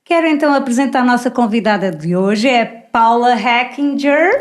Quero então apresentar a nossa convidada de hoje, é Paula Hackinger.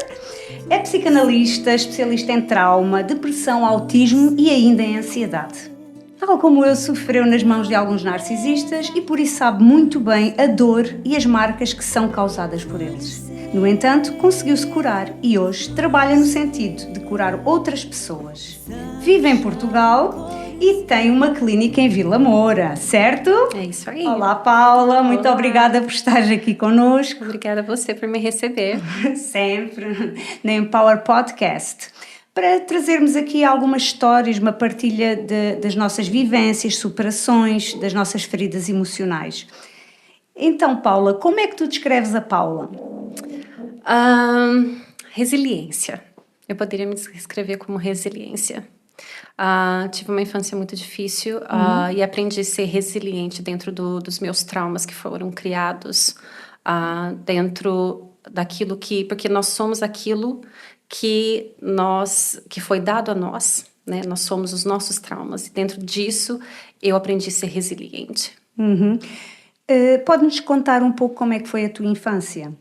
É psicanalista, especialista em trauma, depressão, autismo e ainda em ansiedade. Tal como eu, sofreu nas mãos de alguns narcisistas e por isso sabe muito bem a dor e as marcas que são causadas por eles. No entanto, conseguiu-se curar e hoje trabalha no sentido de curar outras pessoas. Vive em Portugal e tem uma clínica em Vila Moura, certo? É isso aí. Olá, Paula, muito Olá. obrigada por estares aqui connosco. Obrigada a você por me receber. Sempre, na Empower Podcast, para trazermos aqui algumas histórias, uma partilha das nossas vivências, superações, das nossas feridas emocionais. Então, Paula, como é que tu descreves a Paula? Resiliência. Eu poderia me descrever como resiliência. Tive uma infância muito difícil e aprendi a ser resiliente dentro dos meus traumas que foram criados dentro daquilo porque nós somos aquilo que foi dado a nós, né? Nós somos os nossos traumas e dentro disso eu aprendi a ser resiliente. Pode-nos contar um pouco como é que foi a tua infância?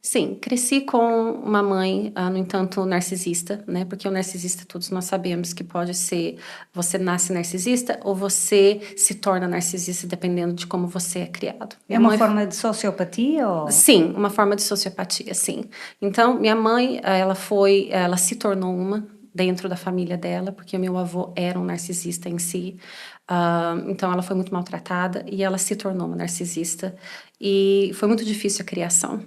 Sim, cresci com uma mãe, no entanto, narcisista, né? Porque o narcisista, todos nós sabemos que pode ser, você nasce narcisista ou você se torna narcisista dependendo de como você é criado. É uma forma de sociopatia? Ou... Sim, uma forma de sociopatia, sim. Então, minha mãe, ela se tornou uma dentro da família dela, porque o meu avô era um narcisista em si. Então, ela foi muito maltratada e ela se tornou uma narcisista. E foi muito difícil a criação.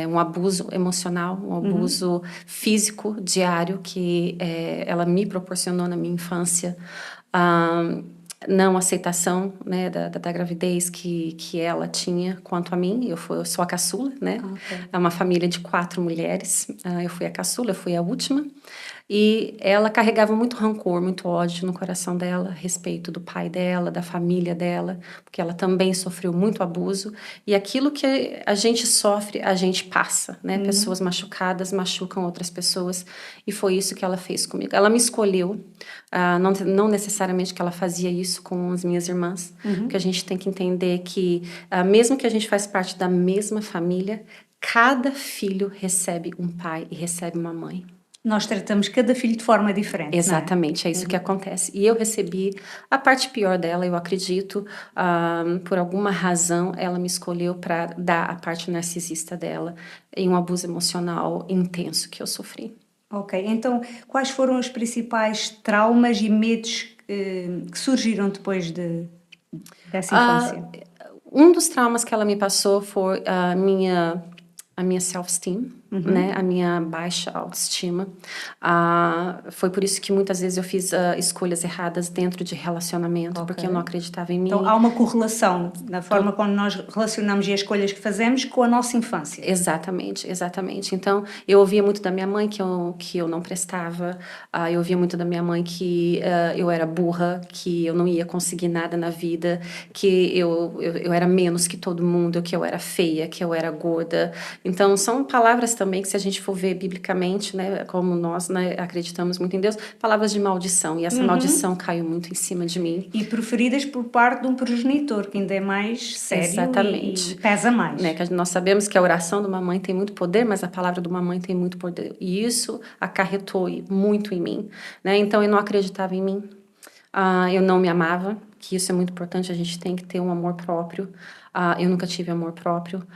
Um abuso emocional, um abuso físico diário que ela me proporcionou na minha infância. Não aceitação, né, da gravidez que ela tinha quanto a mim. Eu sou a caçula, né? Okay. É uma família de 4 mulheres. Eu fui a caçula, eu fui a última. E ela carregava muito rancor, muito ódio no coração dela a respeito do pai dela, da família dela, porque ela também sofreu muito abuso. E aquilo que a gente sofre, a gente passa, né? Pessoas machucadas machucam outras pessoas. E foi isso que ela fez comigo. Ela me escolheu, não necessariamente que ela fazia isso com as minhas irmãs, porque a gente tem que entender que, mesmo que a gente faz parte da mesma família, cada filho recebe um pai e recebe uma mãe. Nós tratamos cada filho de forma diferente. Exatamente, é isso que acontece. E eu recebi a parte pior dela, eu acredito, por alguma razão, ela me escolheu para dar a parte narcisista dela em um abuso emocional intenso que eu sofri. Ok, então quais foram os principais traumas e medos que surgiram depois dessa infância? Um dos traumas que ela me passou foi a minha self-esteem, né? A minha baixa autoestima. Foi por isso que muitas vezes eu fiz escolhas erradas dentro de relacionamento, porque eu não acreditava em mim. Então há uma correlação na forma como nós relacionamos e as escolhas que fazemos com a nossa infância. Exatamente, exatamente. Então, eu ouvia muito da minha mãe que eu não prestava, eu ouvia muito da minha mãe que eu era burra, que eu não ia conseguir nada na vida, que eu era menos que todo mundo, que eu era feia, que eu era gorda. Então, são palavras também que, se a gente for ver biblicamente, né, como nós, né, acreditamos muito em Deus, palavras de maldição. E essa maldição caiu muito em cima de mim. E proferidas por parte de um progenitor, que ainda é mais sério. Exatamente. E pesa mais. Né, que nós sabemos que a oração de uma mãe tem muito poder, mas a palavra de uma mãe tem muito poder. E isso acarretou muito em mim. Né? Então, eu não acreditava em mim. Eu não me amava, que isso é muito importante, a gente tem que ter um amor próprio. Eu nunca tive amor próprio.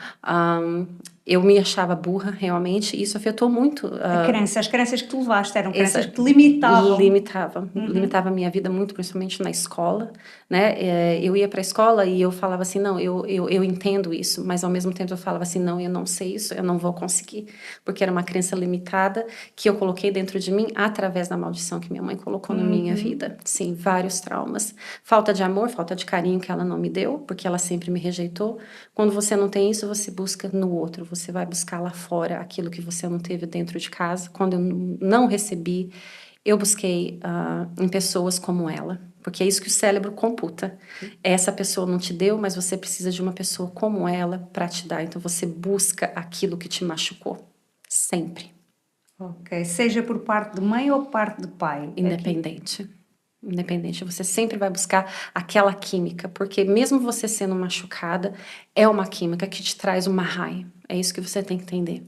Eu me achava burra, realmente, e isso afetou muito. As crenças que tu levaste eram crenças que te limitavam. Limitava a minha vida muito, principalmente na escola, né? Eu ia para a escola e eu falava assim, não, eu entendo isso, mas ao mesmo tempo eu falava assim, não, eu não sei isso, eu não vou conseguir, porque era uma crença limitada que eu coloquei dentro de mim através da maldição que minha mãe colocou na minha vida. Sim, vários traumas. Falta de amor, falta de carinho que ela não me deu, porque ela sempre me rejeitou. Quando você não tem isso, você busca no outro, você vai buscar lá fora aquilo que você não teve dentro de casa. Quando eu não recebi, eu busquei em pessoas como ela, porque é isso que o cérebro computa. Essa pessoa não te deu, mas você precisa de uma pessoa como ela para te dar. Então você busca aquilo que te machucou, sempre. Ok, seja por parte de mãe ou parte de pai? Independente. Independente, você sempre vai buscar aquela química, porque mesmo você sendo machucada, é uma química que te traz uma high. É isso que você tem que entender.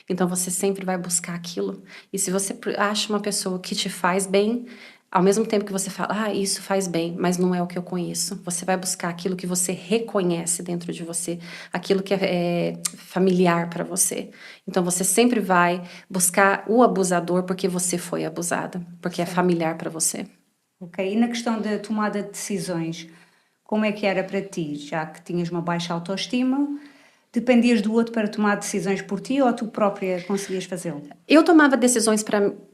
Então você sempre vai buscar aquilo. E se você acha uma pessoa que te faz bem, ao mesmo tempo que você fala, ah, isso faz bem, mas não é o que eu conheço. Você vai buscar aquilo que você reconhece dentro de você, aquilo que é familiar para você. Então você sempre vai buscar o abusador porque você foi abusada, porque é familiar para você. Ok, e na questão da tomada de decisões, como é que era para ti? Já que tinhas uma baixa autoestima, dependias do outro para tomar decisões por ti ou tu própria conseguias fazê-lo? Eu tomava decisões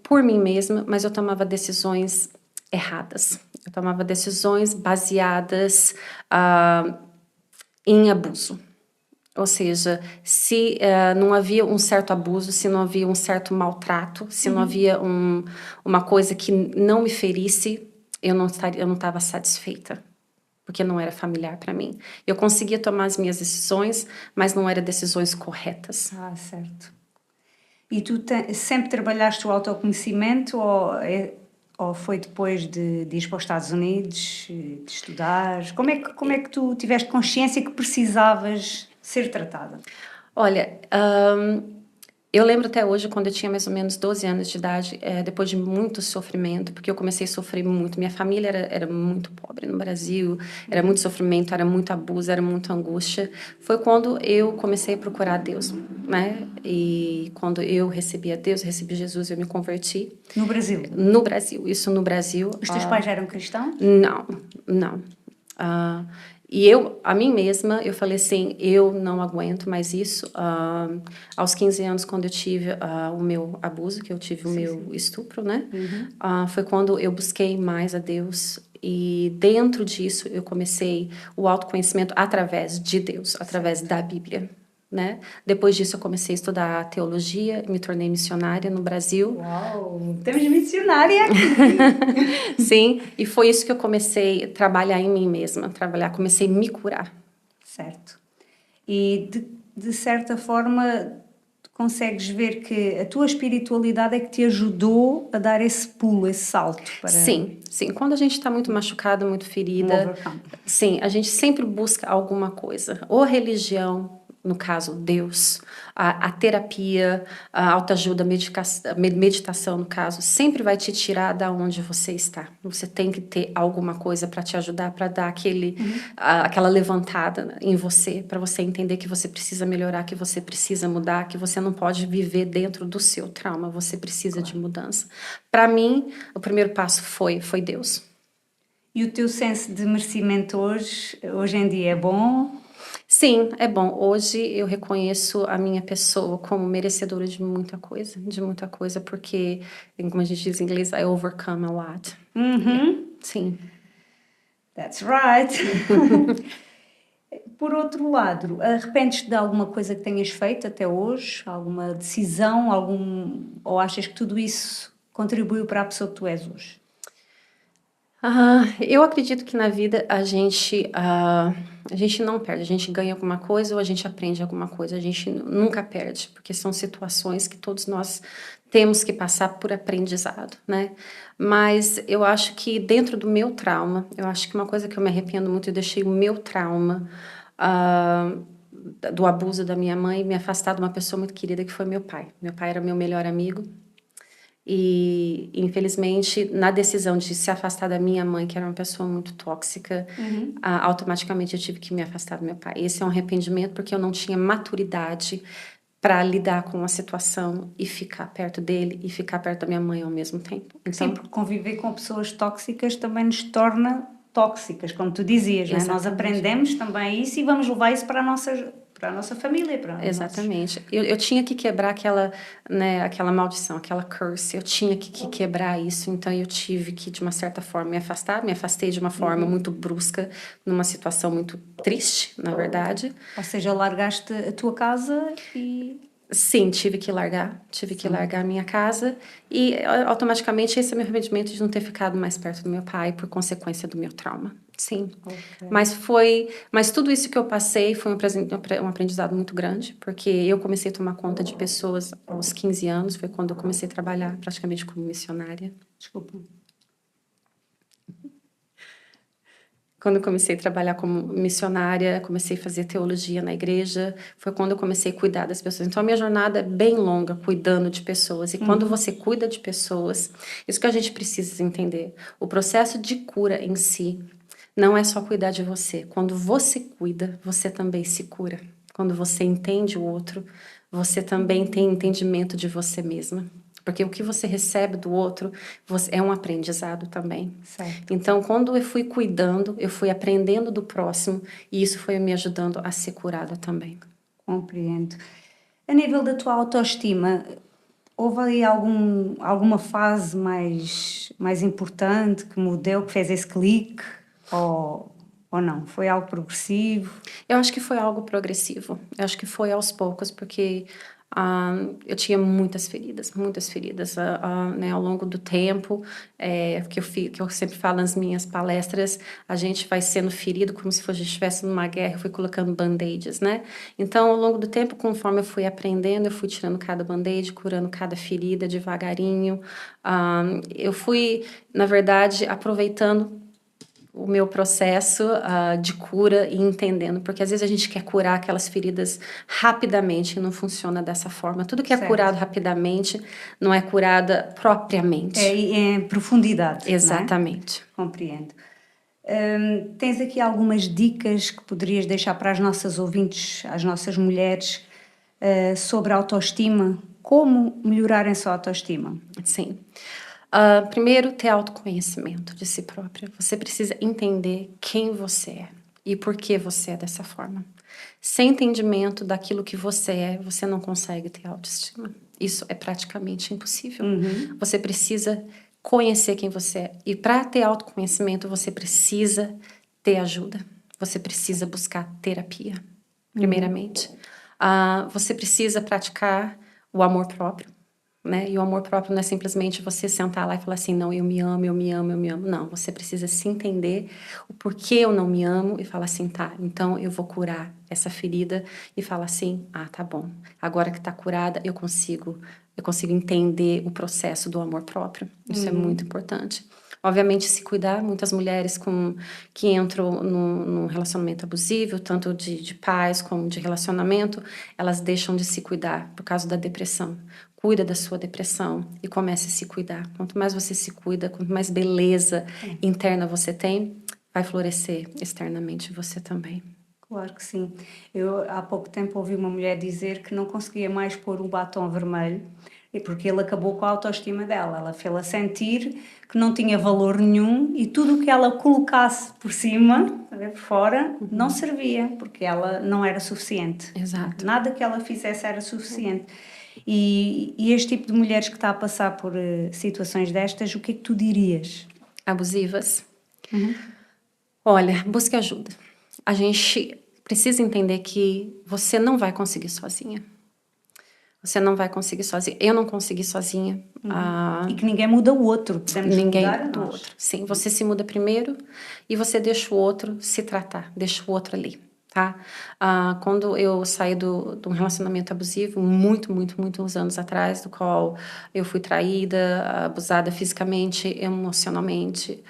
por mim mesma, mas eu tomava decisões erradas. Eu tomava decisões baseadas em abuso. Ou seja, se não havia um certo abuso, se não havia um certo maltrato, se não havia uma coisa que não me ferisse, eu não estava satisfeita, porque não era familiar para mim. Eu conseguia tomar as minhas decisões, mas não eram decisões corretas. Ah, certo. E tu sempre trabalhaste o autoconhecimento ou foi depois de ir para os Estados Unidos, de estudar? Como é que tu tiveste consciência que precisavas ser tratada? Olha, eu lembro até hoje, quando eu tinha mais ou menos 12 anos de idade, depois de muito sofrimento, porque eu comecei a sofrer muito. Minha família era muito pobre no Brasil, era muito sofrimento, era muito abuso, era muita angústia. Foi quando eu comecei a procurar Deus, né? E quando eu recebi a Deus, recebi Jesus, eu me converti. No Brasil? No Brasil, isso no Brasil. Os teus pais já eram cristãos? Não, não. E eu, a mim mesma, eu falei assim, eu não aguento mais isso. Aos 15 anos, quando eu tive o meu abuso, que eu tive o meu estupro, né? Foi quando eu busquei mais a Deus. E dentro disso, eu comecei o autoconhecimento através de Deus, através da Bíblia. Né? Depois disso, eu comecei a estudar teologia, me tornei missionária no Brasil. Uau, temos missionária aqui! Sim, e foi isso que eu comecei a trabalhar em mim mesma, comecei a me curar. Certo. E de certa forma, tu consegues ver que a tua espiritualidade é que te ajudou a dar esse pulo, esse salto para Sim, sim. Quando a gente está muito machucada, muito ferida, overcome. sim, a gente sempre busca alguma coisa. Ou religião, no caso, Deus, a terapia, a autoajuda, meditação, no caso, sempre vai te tirar da onde você está. Você tem que ter alguma coisa para te ajudar, para dar aquela levantada em você, para você entender que você precisa melhorar, que você precisa mudar, que você não pode viver dentro do seu trauma, você precisa de mudança. Para mim, o primeiro passo foi Deus. E o teu senso de merecimento hoje em dia é bom? Sim, é bom. Hoje eu reconheço a minha pessoa como merecedora de muita coisa, porque, como a gente diz em inglês, I overcome a lot. Sim. That's right. Por outro lado, arrependes-te de alguma coisa que tenhas feito até hoje? Alguma decisão? Ou achas que tudo isso contribuiu para a pessoa que tu és hoje? Eu acredito que na vida a gente não perde, a gente ganha alguma coisa ou a gente aprende alguma coisa, a gente nunca perde, porque são situações que todos nós temos que passar por aprendizado, né? Mas eu acho que dentro do meu trauma, eu acho que uma coisa que eu me arrependo muito, eu deixei o meu trauma do abuso da minha mãe me afastar de uma pessoa muito querida que foi meu pai. Meu pai era meu melhor amigo. E, infelizmente, na decisão de se afastar da minha mãe, que era uma pessoa muito tóxica, automaticamente eu tive que me afastar do meu pai. Esse é um arrependimento porque eu não tinha maturidade para lidar com a situação e ficar perto dele e ficar perto da minha mãe ao mesmo tempo. Então, sim, porque conviver com pessoas tóxicas também nos torna tóxicas, como tu dizias, né? Nós aprendemos também isso e vamos levar isso para a nossa família. Exatamente. Eu tinha que quebrar aquela maldição, aquela curse. Eu tinha que quebrar isso. Então, eu tive que, de uma certa forma, me afastar. Me afastei de uma forma muito brusca, numa situação muito triste, na verdade. Ou seja, largaste a tua casa e... Sim, tive que largar a minha casa e automaticamente esse é meu arrependimento de não ter ficado mais perto do meu pai por consequência do meu trauma. Sim. Okay. Mas tudo isso que eu passei foi um aprendizado muito grande, porque eu comecei a tomar conta de pessoas aos 15 anos, foi quando eu comecei a trabalhar praticamente como missionária. Desculpa. Quando eu comecei a trabalhar como missionária, comecei a fazer teologia na igreja, foi quando eu comecei a cuidar das pessoas. Então, a minha jornada é bem longa, cuidando de pessoas. E quando você cuida de pessoas, isso que a gente precisa entender. O processo de cura em si não é só cuidar de você. Quando você cuida, você também se cura. Quando você entende o outro, você também tem entendimento de você mesma. Porque o que você recebe do outro é um aprendizado também. Certo. Então, quando eu fui cuidando, eu fui aprendendo do próximo e isso foi me ajudando a ser curada também. Compreendo. A nível da tua autoestima, houve ali alguma fase mais importante que mudou, que fez esse clique? Ou não? Foi algo progressivo? Eu acho que foi algo progressivo. Eu acho que foi aos poucos, porque eu tinha muitas feridas, né, ao longo do tempo, que eu sempre falo nas minhas palestras, a gente vai sendo ferido como se a gente estivesse numa guerra, eu fui colocando band-aids, né? Então, ao longo do tempo, conforme eu fui aprendendo, eu fui tirando cada band-aid, curando cada ferida devagarinho. Eu fui, na verdade, aproveitando o meu processo de cura e entendendo, porque às vezes a gente quer curar aquelas feridas rapidamente e não funciona dessa forma. Tudo que é Certo. curado rapidamente não é curada propriamente. É em profundidade, Exatamente. não é? Compreendo. Tens aqui algumas dicas que poderias deixar para as nossas ouvintes, as nossas mulheres, sobre a autoestima? Como melhorar a sua autoestima? Sim. Primeiro, ter autoconhecimento de si própria. Você precisa entender quem você é e por que você é dessa forma. Sem entendimento daquilo que você é, você não consegue ter autoestima. Isso é praticamente impossível. Você precisa conhecer quem você é. E para ter autoconhecimento, você precisa ter ajuda. Você precisa buscar terapia, primeiramente. Você precisa praticar o amor próprio. Né? E o amor próprio não é simplesmente você sentar lá e falar assim, não, eu me amo, eu me amo, eu me amo. Não, você precisa se entender o porquê eu não me amo e falar assim, tá, então eu vou curar essa ferida e falar assim, tá bom, agora que tá curada eu consigo entender o processo do amor próprio. Isso é muito importante. Obviamente, se cuidar, muitas mulheres que entram num relacionamento abusivo, tanto de pais como de relacionamento, elas deixam de se cuidar por causa da depressão. Cuida da sua depressão e comece a se cuidar. Quanto mais você se cuida, quanto mais beleza interna você tem, vai florescer externamente você também. Claro que sim. Eu há pouco tempo ouvi uma mulher dizer que não conseguia mais pôr o batom vermelho e porque ele acabou com a autoestima dela. Ela fez-la sentir que não tinha valor nenhum e tudo o que ela colocasse por cima, a ver, por fora, não servia porque ela não era suficiente. Exato. Nada que ela fizesse era suficiente. E este tipo de mulheres que está a passar por situações destas, o que é que tu dirias? Abusivas? Olha, busque ajuda. A gente precisa entender que você não vai conseguir sozinha. Você não vai conseguir sozinha. Eu não consegui sozinha. E que ninguém muda o outro, podemos mudar a do nós. outro. Sim, você se muda primeiro e você deixa o outro se tratar, deixa o outro ali, tá? Quando eu saí de um relacionamento abusivo, muitos anos atrás, do qual eu fui traída, abusada fisicamente, emocionalmente,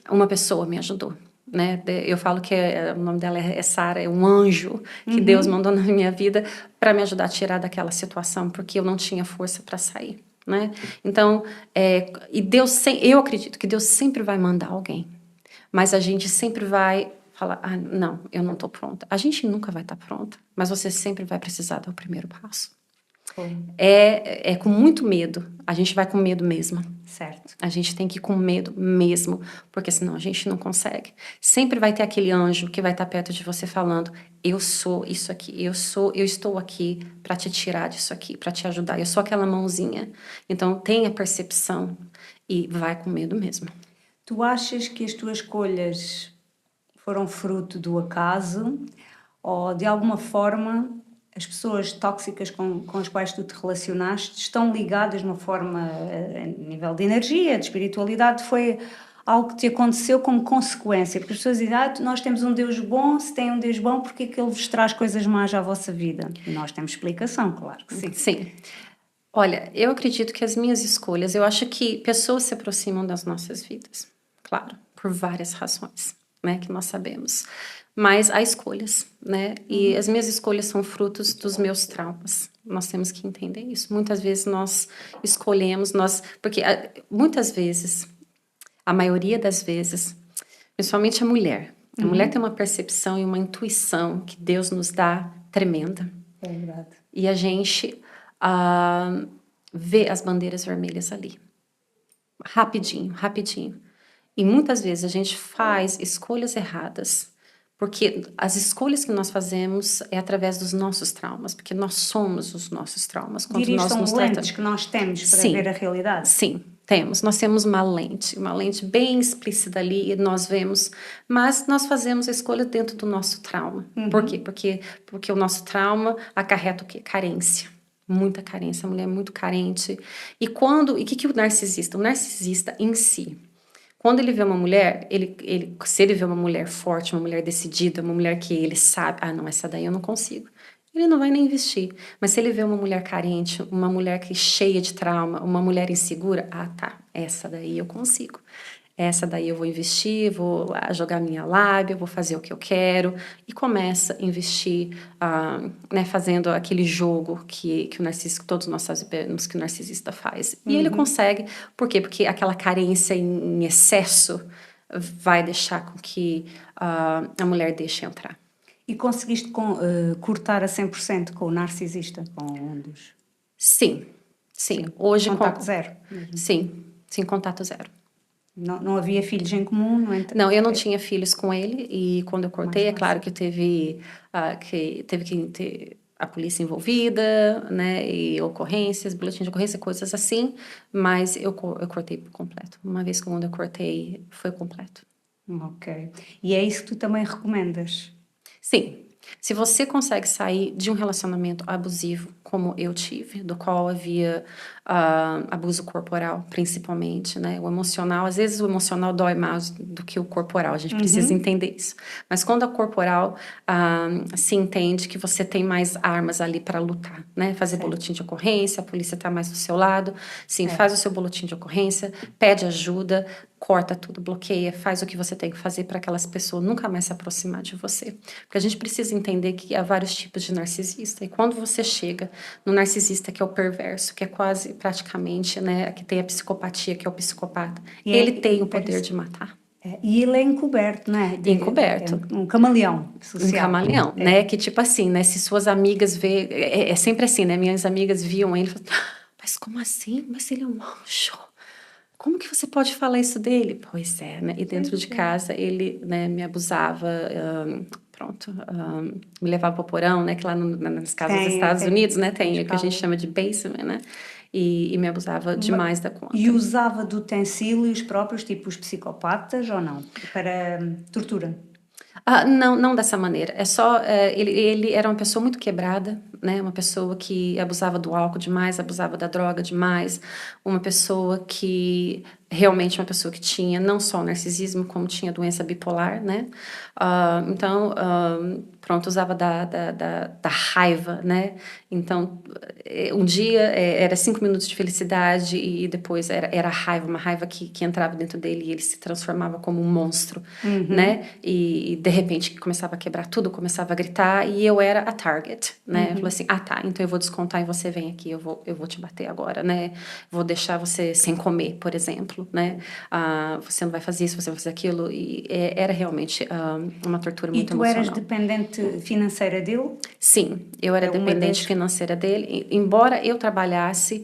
uma pessoa me ajudou. Né? Eu falo que o nome dela é Sara, é um anjo que Deus mandou na minha vida para me ajudar a tirar daquela situação, porque eu não tinha força para sair. Né? Então, e eu acredito que Deus sempre vai mandar alguém, mas a gente sempre vai falar, não, eu não estou pronta. A gente nunca vai estar pronta, mas você sempre vai precisar dar o primeiro passo. É com muito medo, a gente vai com medo mesmo. Certo. A gente tem que ir com medo mesmo, porque senão a gente não consegue. Sempre vai ter aquele anjo que vai estar perto de você falando, eu sou isso aqui, eu estou aqui para te tirar disso aqui, para te ajudar. Eu sou aquela mãozinha. Então tenha percepção e vai com medo mesmo. Tu achas que as tuas escolhas foram fruto do acaso ou de alguma forma as pessoas tóxicas com as quais tu te relacionaste estão ligadas de uma forma a nível de energia, de espiritualidade? Foi algo que te aconteceu como consequência? Porque as pessoas dizem, nós temos um Deus bom, se tem um Deus bom, porque é que Ele vos traz coisas más à vossa vida? E nós temos explicação, claro que sim. Sim. Olha, eu acredito que as minhas escolhas, eu acho que pessoas se aproximam das nossas vidas, claro, por várias razões. né, que nós sabemos. Mas há escolhas, né? E as minhas escolhas são frutos dos meus traumas. Nós temos que entender isso. Muitas vezes nós escolhemos, porque muitas vezes, a maioria das vezes, principalmente a mulher tem uma percepção e uma intuição que Deus nos dá tremenda. É verdade. E a gente vê as bandeiras vermelhas ali. Rapidinho, rapidinho. E muitas vezes a gente faz escolhas erradas, porque as escolhas que nós fazemos é através dos nossos traumas, porque nós somos os nossos traumas. Quando Dirias nós são nos lentes tratamos... que nós temos para Sim, ver a realidade? sim, temos. Nós temos uma lente bem explícita ali e nós vemos, mas nós fazemos a escolha dentro do nosso trauma. Por quê? Porque o nosso trauma acarreta o quê? Carência. Muita carência, a mulher é muito carente. E o que o narcisista? O narcisista em si, quando ele vê uma mulher, se ele vê uma mulher forte, uma mulher decidida, uma mulher que ele sabe, não, essa daí eu não consigo, ele não vai nem investir. Mas se ele vê uma mulher carente, uma mulher que cheia de trauma, uma mulher insegura, tá, essa daí eu consigo. Essa daí eu vou investir, vou lá jogar minha lábia, vou fazer o que eu quero. E começa a investir, né, fazendo aquele jogo que o narcisista, todos nós sabemos que o narcisista faz. E ele consegue, por quê? Porque aquela carência em excesso vai deixar com que a mulher deixe entrar. E conseguiste cortar a 100% com o narcisista? Com um dos... Sim. Hoje, contato zero? Sim, contato zero. Não havia filhos em comum? Não, eu não tinha filhos com ele e quando eu cortei, é claro que teve que ter a polícia envolvida, né, e ocorrências, boletim de ocorrência, coisas assim, mas eu cortei por completo. Uma vez que quando eu cortei, foi completo. Ok. E é isso que tu também recomendas? Sim. Se você consegue sair de um relacionamento abusivo, como eu tive, do qual havia abuso corporal, principalmente, né? O emocional, às vezes o emocional dói mais do que o corporal, a gente precisa entender isso. Mas quando a corporal se entende que você tem mais armas ali para lutar, né? Fazer boletim de ocorrência, a polícia está mais do seu lado, sim, faz o seu boletim de ocorrência, pede ajuda, corta tudo, bloqueia, faz o que você tem que fazer para aquelas pessoas nunca mais se aproximar de você. Porque a gente precisa entender que há vários tipos de narcisista. E quando você chega no narcisista que é o perverso, que é quase praticamente, né, que tem a psicopatia, que é o psicopata, ele tem o poder de matar. E ele é encoberto, né? Encoberto. É um camaleão social. Um camaleão, né? Que tipo assim, né? Se suas amigas vê... É sempre assim, né? Minhas amigas viam ele e falavam, mas como assim? Mas ele é um anjo. Como que você pode falar isso dele? Pois é, né? E dentro de casa ele, né, me abusava, me levava para o porão, né? Que lá nas casas dos Estados Unidos, né? Tem o que a gente chama de basement, né? E me abusava demais da conta. E usava de utensílios próprios, tipo os psicopatas, ou não? Para tortura? Não dessa maneira. É só... ele era uma pessoa muito quebrada, né? Uma pessoa que abusava do álcool demais, abusava da droga demais. Uma pessoa que... Realmente uma pessoa que tinha não só o narcisismo, como tinha doença bipolar, né? Usava da raiva, né? Então, um dia era 5 minutos de felicidade e depois era raiva, uma raiva que entrava dentro dele e ele se transformava como um monstro, né? E de repente começava a quebrar tudo, começava a gritar e eu era a target, né? Eu falei assim, tá, então eu vou descontar e você vem aqui, eu vou te bater agora, né? Vou deixar você sem comer, por exemplo, né? Você não vai fazer isso, você vai fazer aquilo e era realmente uma tortura muito emocional. E tu eras dependente financeira dele? Sim, eu era dependente financeira dele, embora eu trabalhasse,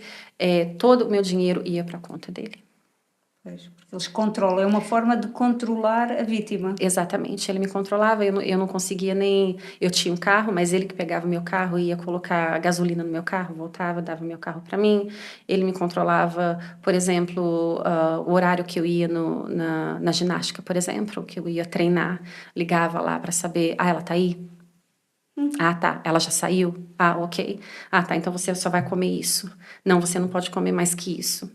todo o meu dinheiro ia para a conta dele. Pois, porque eles controlam, é uma forma de controlar a vítima. Exatamente, ele me controlava, eu não conseguia nem... Eu tinha um carro, mas ele que pegava meu carro e ia colocar gasolina no meu carro, voltava, dava meu carro para mim. Ele me controlava, por exemplo, o horário que eu ia na ginástica, por exemplo, que eu ia treinar, ligava lá para saber, ela tá aí? Tá, ela já saiu? Ok. Tá, então você só vai comer isso. Não, você não pode comer mais que isso.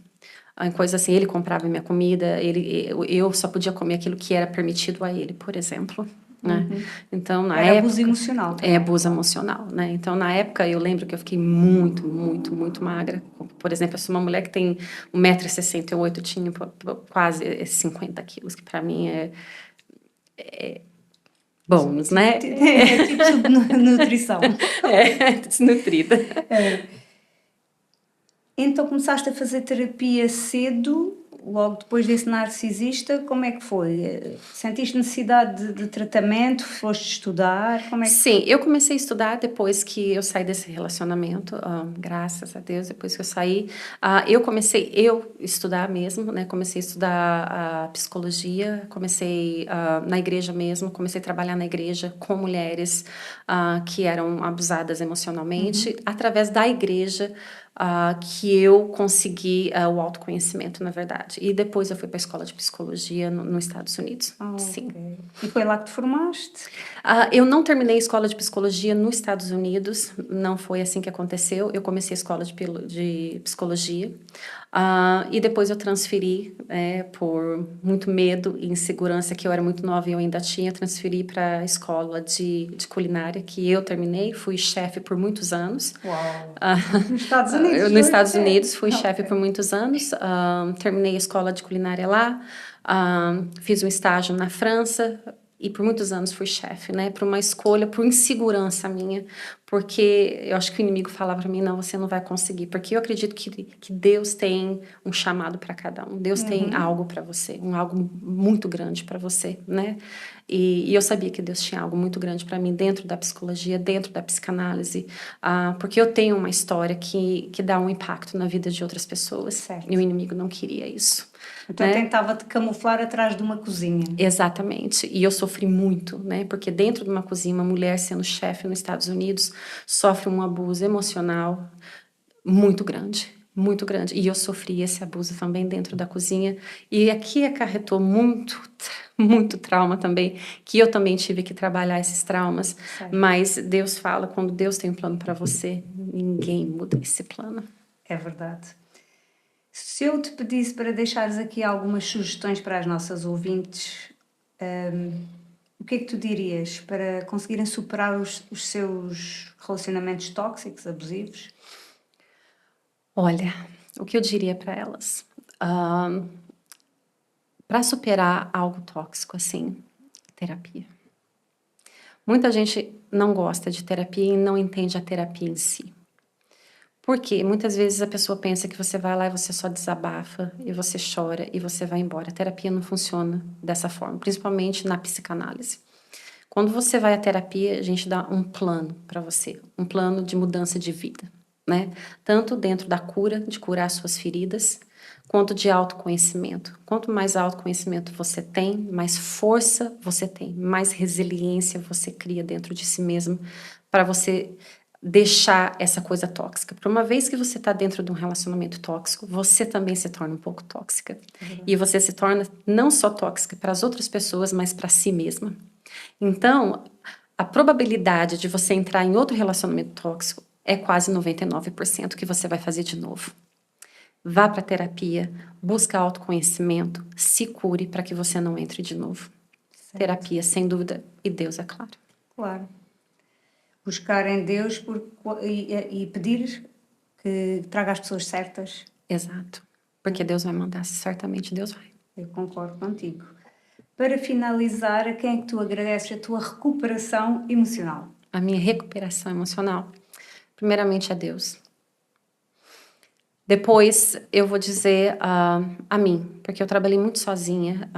Coisa assim, ele comprava minha comida, eu só podia comer aquilo que era permitido a ele, por exemplo, né? Então, na época... abuso emocional também. Abuso emocional, né? Então, na época, eu lembro que eu fiquei muito, muito, muito magra. Por exemplo, eu sou uma mulher que tem 1,68 m, tinha quase 50 quilos, que para mim bônus, né? É tipo subnutrição. Desnutrida. Então começaste a fazer terapia cedo, logo depois desse narcisista, como é que foi? Sentiste necessidade de tratamento? Foste estudar? Como é que... Sim, eu comecei a estudar depois que eu saí desse relacionamento, graças a Deus, depois que eu saí. Eu comecei estudar mesmo, né? Comecei a estudar psicologia, comecei na igreja mesmo, comecei a trabalhar na igreja com mulheres que eram abusadas emocionalmente, através da igreja. Que eu consegui o autoconhecimento, na verdade. E depois eu fui para a escola de psicologia nos Estados Unidos. Sim. Okay. E foi lá que te formaste? Eu não terminei a escola de psicologia nos Estados Unidos, não foi assim que aconteceu. Eu comecei a escola de psicologia e depois eu transferi, por muito medo e insegurança, que eu era muito nova e eu ainda tinha, transferi para a escola de culinária, que eu terminei, fui chefe por muitos anos. Uau! Nos Estados Unidos? Nos Estados Unidos fui chefe por muitos anos, terminei a escola de culinária lá, fiz um estágio na França, e por muitos anos fui chefe, né? Por uma escolha, por insegurança minha, porque eu acho que o inimigo falava para mim, não, você não vai conseguir, porque eu acredito que Deus tem um chamado para cada um, Deus tem algo para você, algo muito grande para você, né? E eu sabia que Deus tinha algo muito grande para mim dentro da psicologia, dentro da psicanálise, porque eu tenho uma história que dá um impacto na vida de outras pessoas, certo. E o inimigo não queria isso. Então tentava te camuflar atrás de uma cozinha. Exatamente. E eu sofri muito, né? Porque dentro de uma cozinha, uma mulher sendo chefe nos Estados Unidos sofre um abuso emocional muito grande. Muito grande. E eu sofri esse abuso também dentro da cozinha. E aqui acarretou muito trauma também, que eu também tive que trabalhar esses traumas. Certo. Mas Deus fala, quando Deus tem um plano para você, ninguém muda esse plano. É verdade. Se eu te pedisse para deixares aqui algumas sugestões para as nossas ouvintes, o que é que tu dirias para conseguirem superar os seus relacionamentos tóxicos, abusivos? Olha, o que eu diria para elas? Para superar algo tóxico assim, terapia. Muita gente não gosta de terapia e não entende a terapia em si. Porque muitas vezes a pessoa pensa que você vai lá e você só desabafa, e você chora, e você vai embora. A terapia não funciona dessa forma, principalmente na psicanálise. Quando você vai à terapia, a gente dá um plano para você, um plano de mudança de vida, né? Tanto dentro da cura, de curar suas feridas, quanto de autoconhecimento. Quanto mais autoconhecimento você tem, mais força você tem, mais resiliência você cria dentro de si mesmo para você deixar essa coisa tóxica. Por uma vez que você está dentro de um relacionamento tóxico, você também se torna um pouco tóxica. E você se torna não só tóxica para as outras pessoas, mas para si mesma. Então, a probabilidade de você entrar em outro relacionamento tóxico é quase 99% que você vai fazer de novo. Vá para a terapia, busca autoconhecimento, se cure para que você não entre de novo. Certo. Terapia, sem dúvida, e Deus, é claro. Claro. Buscar em Deus e pedir que traga as pessoas certas. Exato. Porque Deus vai mandar, certamente Deus vai. Eu concordo contigo. Para finalizar, a quem é que tu agradeces a tua recuperação emocional? A minha recuperação emocional? Primeiramente a Deus. Depois eu vou dizer a mim, porque eu trabalhei muito sozinha,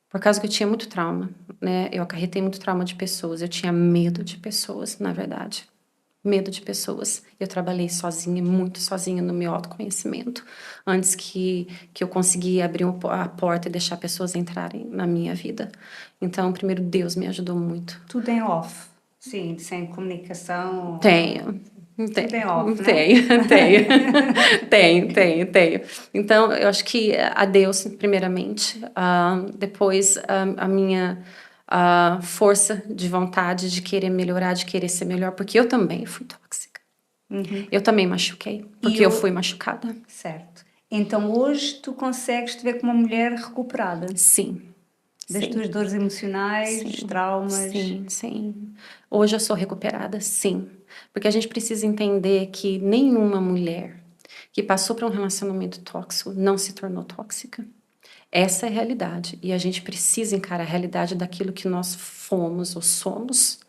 por causa que eu tinha muito trauma, né? Eu acarretei muito trauma de pessoas, eu tinha medo de pessoas, na verdade. Medo de pessoas. Eu trabalhei sozinha, muito sozinha no meu autoconhecimento, antes que eu consegui abrir a porta e deixar pessoas entrarem na minha vida. Então, primeiro, Deus me ajudou muito. Tudo em off? Sim, sem comunicação? Tenho. Tudo em off, Tenho. Então, eu acho que a Deus, primeiramente, depois a minha força de vontade de querer melhorar, de querer ser melhor, porque eu também fui tóxica. Eu também machuquei, porque eu fui machucada. Certo. Então, hoje tu consegues te ver como uma mulher recuperada? Sim. Das tuas dores emocionais, dos traumas? Sim. Hoje eu sou recuperada, sim. Porque a gente precisa entender que nenhuma mulher que passou por um relacionamento tóxico não se tornou tóxica. Essa é a realidade. E a gente precisa encarar a realidade daquilo que nós fomos ou somos.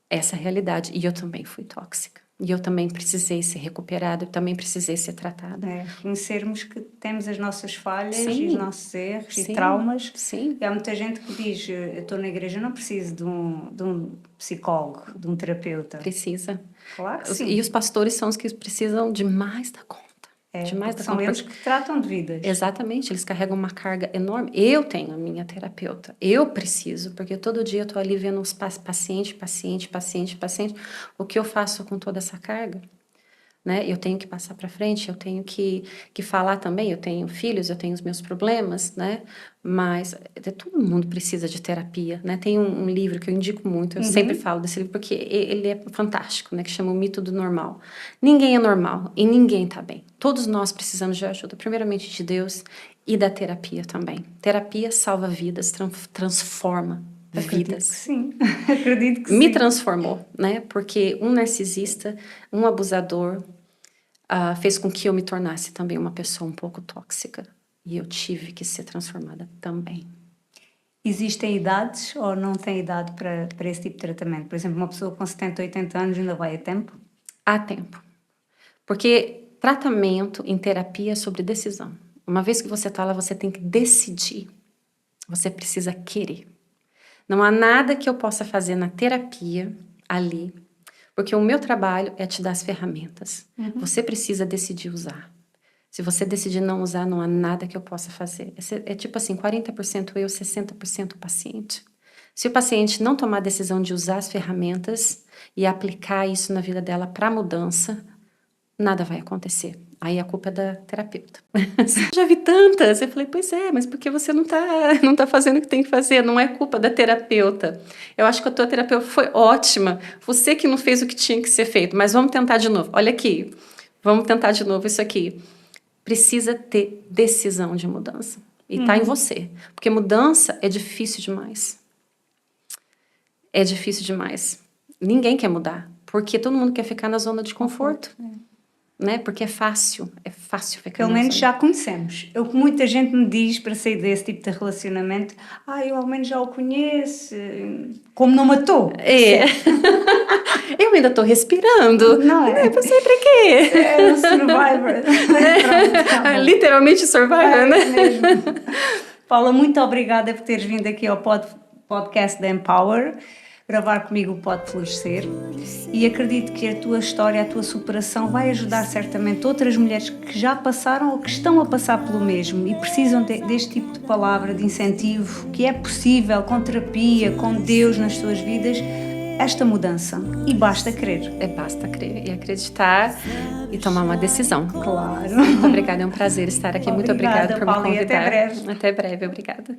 Essa é a realidade. E eu também fui tóxica. E eu também precisei ser recuperada, eu também precisei ser tratada. Reconhecermos que temos as nossas falhas Sim. e os nossos erros Sim. e traumas. Sim. E há muita gente que diz, eu estou na igreja, eu não preciso de um psicólogo, de um terapeuta. Precisa. Claro que sim. E os pastores são os que precisam demais da conta. Demais da são conta. eles que tratam de vidas. Exatamente, eles carregam uma carga enorme. Eu tenho a minha terapeuta, eu preciso, porque todo dia eu estou ali vendo os paciente. O que eu faço com toda essa carga? Né? Eu tenho que passar para frente, eu tenho que falar também, eu tenho filhos, eu tenho os meus problemas, né? Mas todo mundo precisa de terapia, né? Tem um livro que eu indico muito, eu sempre falo desse livro porque ele é fantástico, né? Que chama O Mito do Normal. Ninguém é normal e ninguém tá bem. Todos nós precisamos de ajuda, primeiramente de Deus e da terapia também. Terapia salva vidas, transforma vidas. Acredito que sim. Acredito que Me sim. transformou, né? Porque um narcisista, um abusador, fez com que eu me tornasse também uma pessoa um pouco tóxica. E eu tive que ser transformada também. Existem idades ou não tem idade para esse tipo de tratamento? Por exemplo, uma pessoa com 70, 80 anos ainda vai a tempo? Há tempo. Porque tratamento em terapia é sobre decisão. Uma vez que você está lá, você tem que decidir. Você precisa querer. Não há nada que eu possa fazer na terapia ali, porque o meu trabalho é te dar as ferramentas. Você precisa decidir usar. Se você decidir não usar, não há nada que eu possa fazer. É tipo assim, 40% eu, 60% o paciente. Se o paciente não tomar a decisão de usar as ferramentas e aplicar isso na vida dela para mudança, nada vai acontecer. Aí a culpa é da terapeuta. Já vi tantas. Eu falei, pois é, mas porque você não tá fazendo o que tem que fazer? Não é culpa da terapeuta. Eu acho que a tua terapeuta foi ótima. Você que não fez o que tinha que ser feito. Mas vamos tentar de novo. Olha aqui. Vamos tentar de novo isso aqui. Precisa ter decisão de mudança. E tá em você. Porque mudança é difícil demais. É difícil demais. Ninguém quer mudar. Porque todo mundo quer ficar na zona de conforto. Né? Porque é fácil ficar. Pelo menos já conhecemos. O que muita gente me diz para sair desse tipo de relacionamento, eu ao menos já o conheço, como não matou. Eu ainda estou respirando. Não é? Eu pensei para quê? É um survivor. Pronto, literalmente survivor, né? Mesmo. Paula, muito obrigada por teres vindo aqui ao podcast da Empower. Gravar comigo o Pode Florescer, e acredito que a tua história, a tua superação vai ajudar certamente outras mulheres que já passaram ou que estão a passar pelo mesmo e precisam deste tipo de palavra, de incentivo, que é possível com terapia, com Deus nas suas vidas, esta mudança. E basta crer. Basta crer e acreditar e tomar uma decisão. Claro. Muito obrigada, é um prazer estar aqui. Muito obrigada por me convidar. Paula, e até breve. Até breve, obrigada.